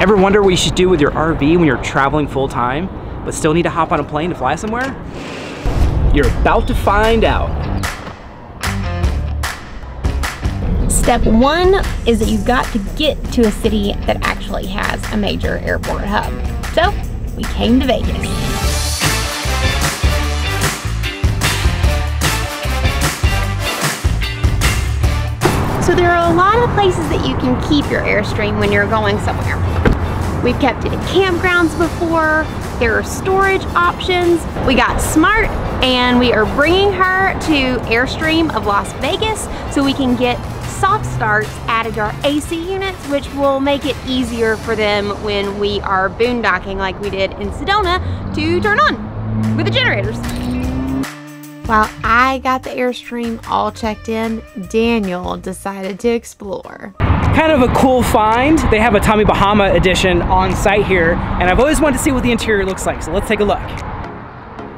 Ever wonder what you should do with your RV when you're traveling full time, but still need to hop on a plane to fly somewhere? You're about to find out. Step one is that you've got to get to a city that actually has a major airport hub. So, we came to Vegas. So there are a lot of places that you can keep your Airstream when you're going somewhere. We've kept it in campgrounds before. There are storage options. We got smart and we are bringing her to Airstream of Las Vegas so we can get soft starts added to our AC units, which will make it easier for them when we are boondocking like we did in Sedona to turn on with the generators. While I got the Airstream all checked in, Daniel decided to explore. Kind of a cool find. They have a Tommy Bahama edition on site here, and I've always wanted to see what the interior looks like, so let's take a look.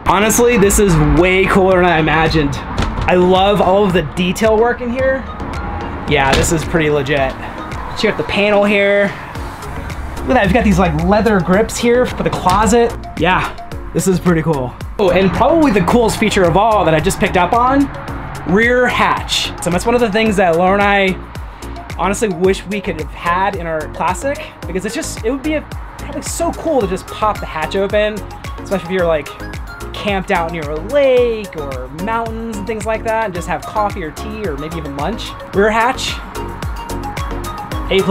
Honestly, this is way cooler than I imagined. I love all of the detail work in here. Yeah, this is pretty legit. Check out the panel here. Look at that, we've got these like leather grips here for the closet. Yeah, this is pretty cool. Oh, and probably the coolest feature of all that I just picked up on, rear hatch. So that's one of the things that Laura and I honestly wish we could have had in our Classic, because it would be probably so cool to just pop the hatch open, especially if you're like camped out near a lake or mountains and things like that, and just have coffee or tea or maybe even lunch. Rear hatch, A+.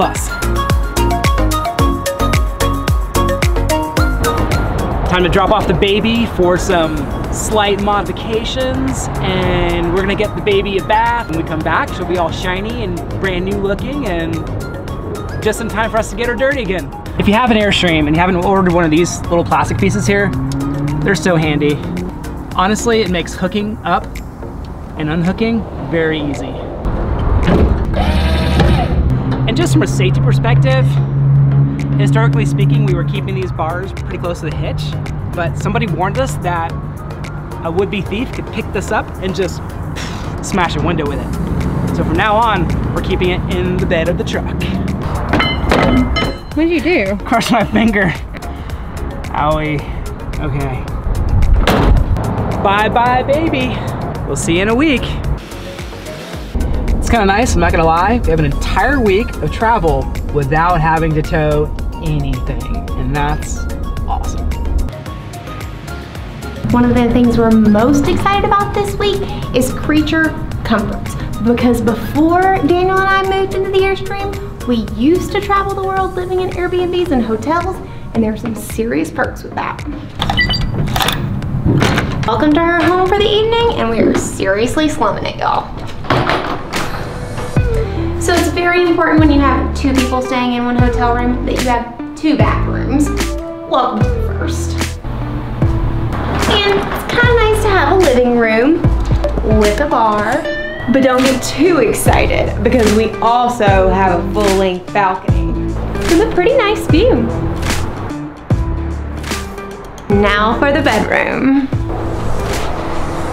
Time to drop off the baby for some slight modifications, and we're gonna get the baby a bath. When we come back, she'll be all shiny and brand new looking, and just in time for us to get her dirty again. If you have an Airstream and you haven't ordered one of these little plastic pieces here, they're so handy. Honestly, it makes hooking up and unhooking very easy. And just from a safety perspective, historically speaking, we were keeping these bars pretty close to the hitch, but somebody warned us that a would-be thief could pick this up and just smash a window with it. So from now on, we're keeping it in the bed of the truck. What did you do? Crushed my finger. Owie. Okay. Bye-bye, baby. We'll see you in a week. It's kind of nice, I'm not gonna lie. We have an entire week of travel without having to tow anything, and that's awesome. One of the things we're most excited about this week is creature comforts, because before Daniel and I moved into the Airstream, we used to travel the world living in Airbnbs and hotels, and there are some serious perks with that. Welcome to our home for the evening, and we are seriously slumming it, y'all. So it's very important when you have two people staying in one hotel room that you have two bathrooms. Welcome to the first. And it's kind of nice to have a living room with a bar, but don't get too excited because we also have a full-length balcony with a pretty nice view. Now for the bedroom.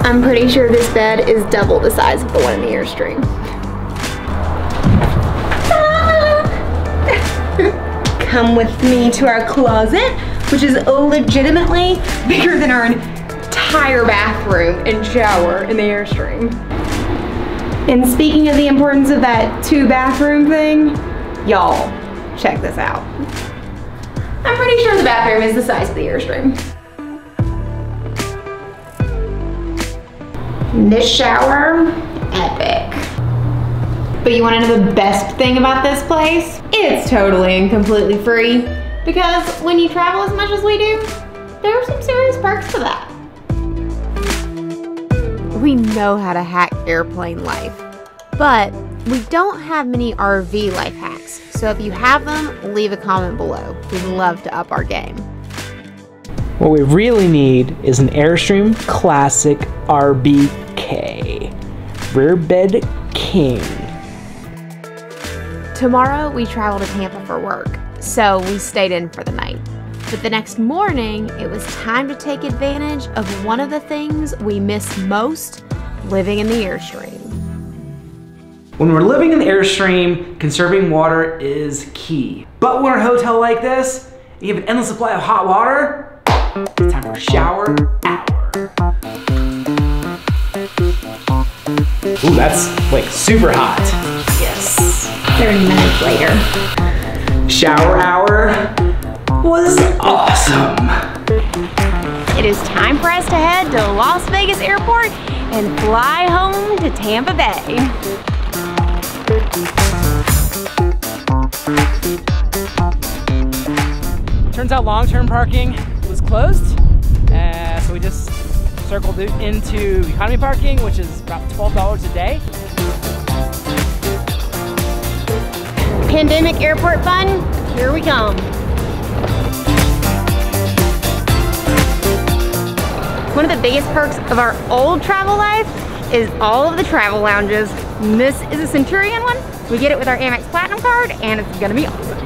I'm pretty sure this bed is double the size of the one in the Airstream. Come with me to our closet, which is legitimately bigger than our entire bathroom and shower in the Airstream. And speaking of the importance of that two bathroom thing, y'all, check this out. I'm pretty sure the bathroom is the size of the Airstream. This shower, epic. But you wanna know the best thing about this place? It's totally and completely free, because when you travel as much as we do, there are some serious perks to that. We know how to hack airplane life, but we don't have many RV life hacks. So if you have them, leave a comment below. We'd love to up our game. What we really need is an Airstream Classic RBK. Rear Bed King. Tomorrow we travel to Tampa for work, so we stayed in for the night. But the next morning, it was time to take advantage of one of the things we miss most living in the Airstream. When we're living in the Airstream, conserving water is key. But when we're in a hotel like this, and you have an endless supply of hot water, it's time for shower hour. Ooh, that's like super hot. Yes. 30 minutes later. Shower hour was awesome. It is time for us to head to Las Vegas Airport and fly home to Tampa Bay. Turns out long-term parking was closed, so we just circled into economy parking, which is about $12 a day. Pandemic airport fun, here we come. One of the biggest perks of our old travel life is all of the travel lounges. And this is a Centurion one. We get it with our Amex Platinum card, and it's gonna be awesome.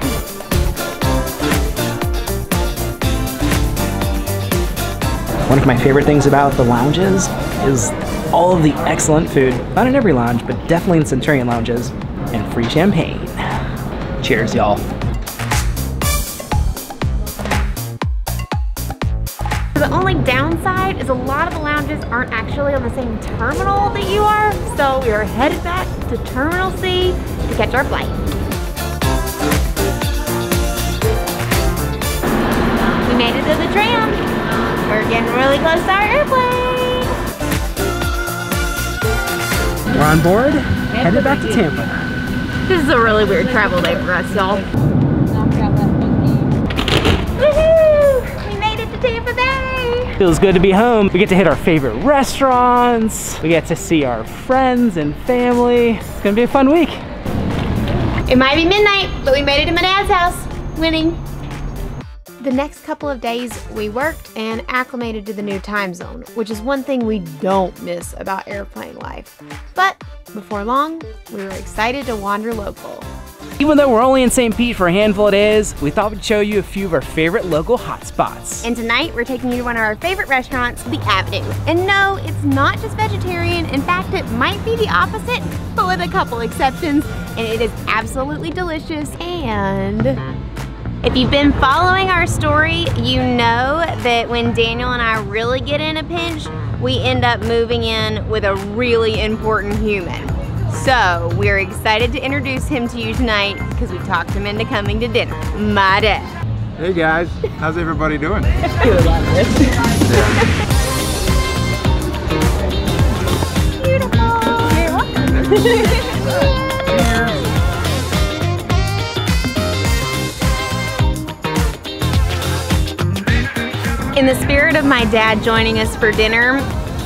One of my favorite things about the lounges is all of the excellent food, not in every lounge, but definitely in Centurion lounges, and free champagne. Cheers, y'all. The only downside is a lot of the lounges aren't actually on the same terminal that you are, so we are headed back to Terminal C to catch our flight. We made it to the tram. We're getting really close to our airplane. We're on board, headed back to Tampa. This is a really weird travel day for us, y'all. Woohoo! We made it to Tampa Bay! Feels good to be home. We get to hit our favorite restaurants. We get to see our friends and family. It's gonna be a fun week. It might be midnight, but we made it to my dad's house. Winning. The next couple of days, we worked and acclimated to the new time zone, which is one thing we don't miss about airplane life. But before long, we were excited to wander local. Even though we're only in St. Pete for a handful of days, we thought we'd show you a few of our favorite local hotspots. And tonight, we're taking you to one of our favorite restaurants, The Avenue. And no, it's not just vegetarian. In fact, it might be the opposite, but with a couple exceptions. And it is absolutely delicious. And if you've been following our story, you know that when Daniel and I really get in a pinch, we end up moving in with a really important human. So we're excited to introduce him to you tonight because we talked him into coming to dinner. My dad. Hey guys, how's everybody doing? Beautiful. You're welcome. In the spirit of my dad joining us for dinner,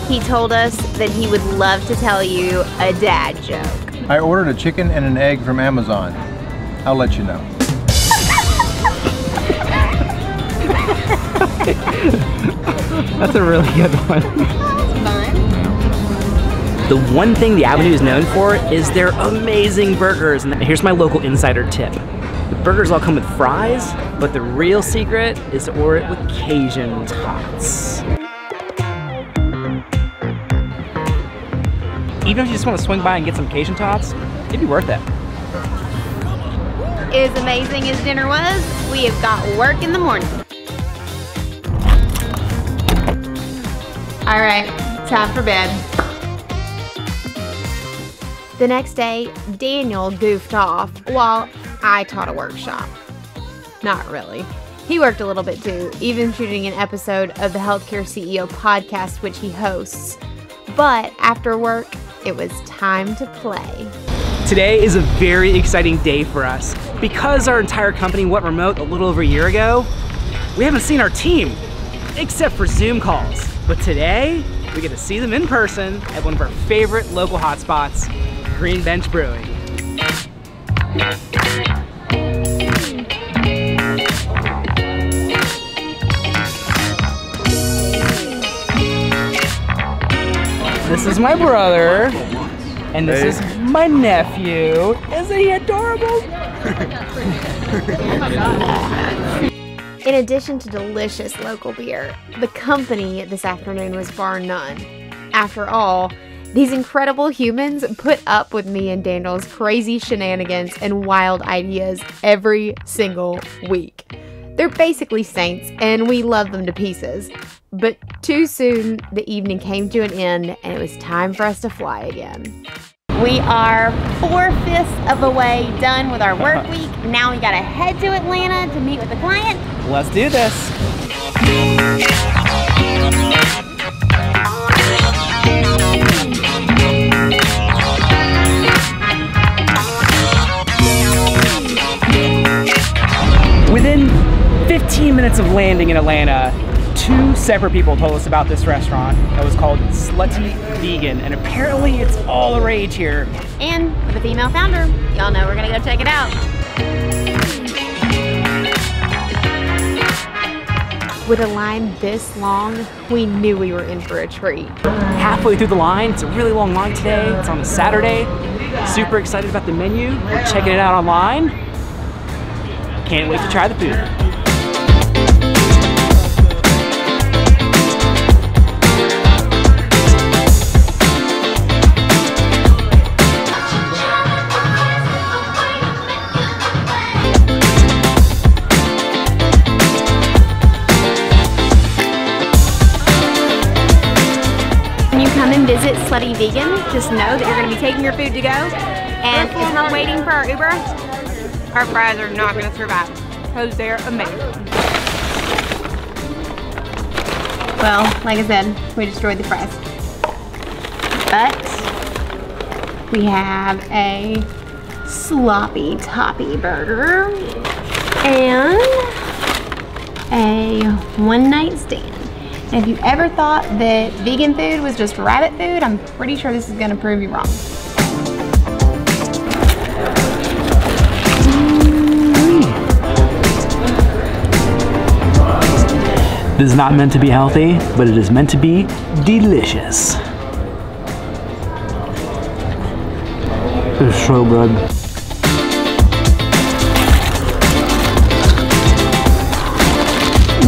he told us that he would love to tell you a dad joke. I ordered a chicken and an egg from Amazon. I'll let you know. That's a really good one. Fun. The one thing the Avenue is known for is their amazing burgers. And here's my local insider tip. The burgers all come with fries, but the real secret is to order it with Cajun tots. Even if you just want to swing by and get some Cajun tots, it'd be worth it. As amazing as dinner was, we have got work in the morning. All right, time for bed. The next day, Daniel goofed off while I taught a workshop. Not really. He worked a little bit too, even shooting an episode of the Healthcare CEO podcast, which he hosts. But after work, it was time to play. Today is a very exciting day for us. Because our entire company went remote a little over a year ago, we haven't seen our team, except for Zoom calls. But today, we get to see them in person at one of our favorite local hotspots, Green Bench Brewing. This is my brother, and this is my nephew. Isn't he adorable? In addition to delicious local beer, the company this afternoon was bar none. After all, These incredible humans put up with me and Daniel's crazy shenanigans and wild ideas every single week. They're basically saints, and we love them to pieces. But too soon, the evening came to an end, and it was time for us to fly again. We are 4/5 of the way done with our work week. Now we gotta head to Atlanta to meet with the client. Let's do this. Within 15 minutes of landing in Atlanta, 2 separate people told us about this restaurant that was called Slutty Vegan, and apparently it's all the rage here. And with a female founder, y'all know we're gonna go check it out. With a line this long, we knew we were in for a treat. Halfway through the line, it's a really long line today. It's on a Saturday. Super excited about the menu. We're checking it out online. Can't wait to try the food. Come and visit Slutty Vegan, just know that you're going to be taking your food to go, and if we're waiting for our Uber, our fries are not going to survive, because they're amazing. Well, like I said, we destroyed the fries, but we have a sloppy toppy burger and a one-night stand. And if you ever thought that vegan food was just rabbit food, I'm pretty sure this is gonna prove you wrong. This is not meant to be healthy, but it is meant to be delicious. It's so good.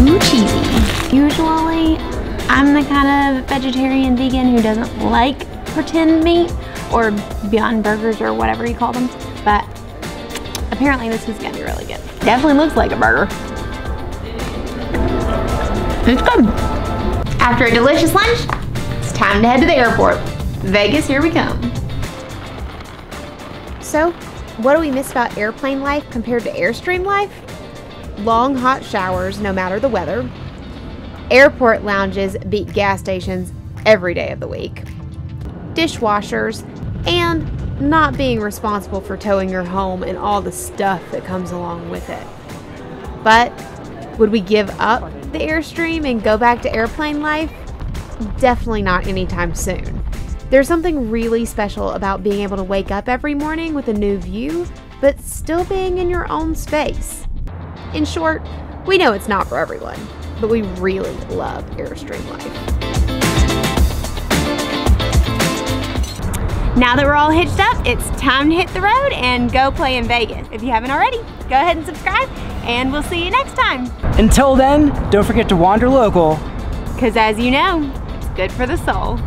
Ooh, cheesy. Usually, I'm the kind of vegetarian vegan who doesn't like pretend meat or Beyond Burgers or whatever you call them, but apparently this is gonna be really good. Definitely looks like a burger. It's good. After a delicious lunch, it's time to head to the airport. Vegas, here we come. So, what do we miss about airplane life compared to Airstream life? Long hot showers, no matter the weather. Airport lounges beat gas stations every day of the week. Dishwashers, and not being responsible for towing your home and all the stuff that comes along with it. But would we give up the Airstream and go back to airplane life? Definitely not anytime soon. There's something really special about being able to wake up every morning with a new view, but still being in your own space. In short, we know it's not for everyone, but we really love Airstream life. Now that we're all hitched up, it's time to hit the road and go play in Vegas. If you haven't already, go ahead and subscribe, and we'll see you next time. Until then, don't forget to wander local. 'Cause as you know, it's good for the soul.